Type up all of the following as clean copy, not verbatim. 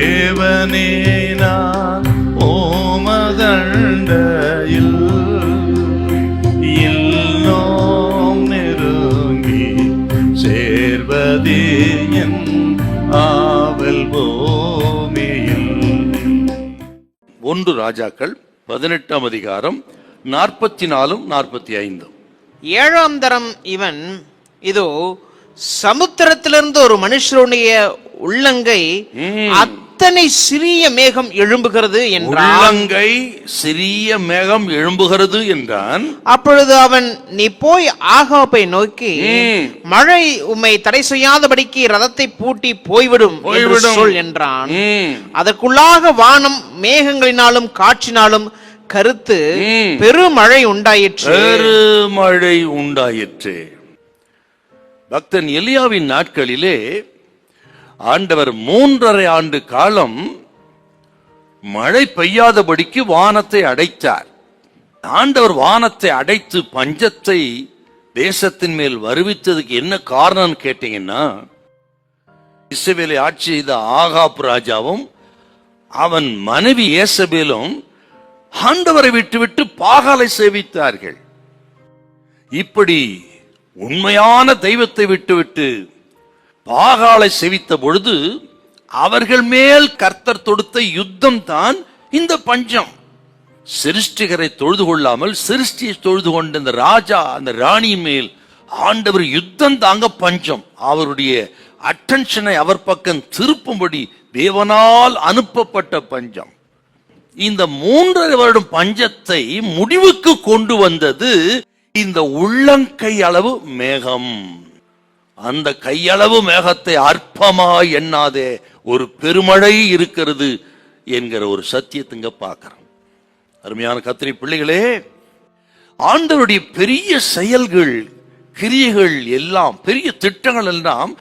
தேவனே நான் ஓமதண்டையில் இல்லோம் நெருங்கி சேர்வதே என் ஆவல் பூமியில். 1 ராஜாக்கள் 18ஆம் அதிகாரம் 44, 45. 7ஆம் தரம் இவன் இதோ சமுத்திரத்திலிருந்து ஒரு மனுஷருடைய உள்ளங்கை அத்தனை சிறிய மேகம் எழும்புகிறது என்றான். உள்ளங்கை சிறிய மேகம் எழும்புகிறது என்றான். அப்பொழுது அவன், நீ போய் ஆகாபை நோக்கி, மழை உம்மை தடை செய்யாதபடிக்கு ரதத்தை பூட்டி போய்விடும் சொல் என்றான். அதற்குள்ளாக வானம் மேகங்களினாலும் காற்றினாலும் கருத்து பெருமழை உண்டாயிற்று. பக்தன் எலியாவின் நாட்களிலே ஆண்டவர் 3.5 ஆண்டு காலம் மழை பெய்யாதபடிக்கு வானத்தை அடைத்தார். ஆண்டவர் வானத்தை அடைத்து பஞ்சத்தை தேசத்தின் மேல் வருவித்ததுக்கு என்ன காரணம் கேட்டீங்கன்னா, இஸ்ரவேலை ஆட்சி செய்த ஆகாப் ராஜாவும் அவன் மனைவி ஏசபேலும் ஆண்டவரை விட்டுவிட்டு பாகாலை சேவித்தார்கள். இப்படி உண்மையான தெய்வத்தை விட்டுவிட்டு பாகாலை சேவித்த பொழுது அவர்கள் மேல் கர்த்தர் தொடுத்த யுத்தம் தான் இந்த பஞ்சம். சிருஷ்டிகரை தொழுது கொள்ளாமல் சிருஷ்டியை தொழுது கொண்ட இந்த ராஜா அந்த ராணி மேல் ஆண்டவர் யுத்தம் தாங்க பஞ்சம். அவருடைய அட்டென்ஷனை அவர் பக்கம் திருப்பும்படி தேவனால் அனுப்பப்பட்ட பஞ்சம். இந்த 3.5 வருடம் பஞ்சத்தை முடிவுக்கு கொண்டு வந்தது இந்த உள்ளங்கை அளவு மேகம். அந்த கையளவு மேகத்தை அற்பமாய் எண்ணாதே, ஒரு பெருமழை இருக்கிறது என்கிற ஒரு சத்தியத்துங்க பார்க்கிறோம். அருமையான கர்த்தருடைய பிள்ளைகளே, ஆண்டவருடைய பெரிய செயல்கள், கிரியைகள் எல்லாம், பெரிய திட்டங்கள் எல்லாம்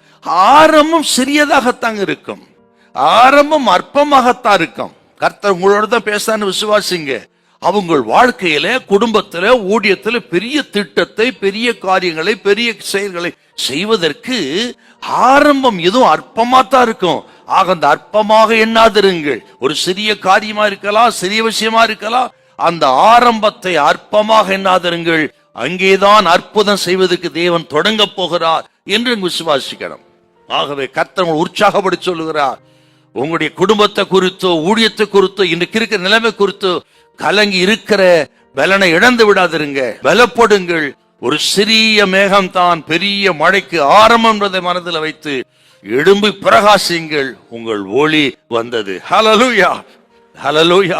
ஆரம்பம் சிறியதாகத்தான் இருக்கும், ஆரம்பம் அற்பமாகத்தான் இருக்கும். கர்த்தர் உங்களோட தான் பேசான்னு விசுவாசிங்க. அவங்க வாழ்க்கையில, குடும்பத்துல, ஊழியத்துல பெரிய திட்டத்தை, பெரிய காரியங்களை, பெரிய செயல்களை செய்வதற்கு ஆரம்பம் எதுவும் அற்பமா தான் இருக்கும். ஆக அந்த அற்பமாக எண்ணாதிருங்கள். ஒரு சிறிய காரியமா இருக்கலாம், சிறிய விஷயமா இருக்கலாம், அந்த ஆரம்பத்தை அற்பமாக எண்ணாதிருங்கள். அங்கேதான் அற்புதம் செய்வதற்கு தேவன் தொடங்க போகிறார் என்று விசுவாசிக்கணும். ஆகவே கர்த்தர் உற்சாகப்படி சொல்லுகிறார், உங்களுடைய குடும்பத்தை குறித்தோ, ஊழியத்தை குறித்தோ, இன்றைக்கு இருக்கிற நிலைமை குறித்தோ கலங்கி இருக்கிற பலனை இழந்து விடாதிருங்க, பலப்படுங்கள். ஒரு சிறிய மேகம் தான் பெரிய மழைக்கு ஆரம்பம் என்பதை மனதில் வைத்து எழும்பி பிரகாசிங்கள், உங்கள் ஒளி வந்தது. ஹல்லேலூயா, ஹல்லேலூயா.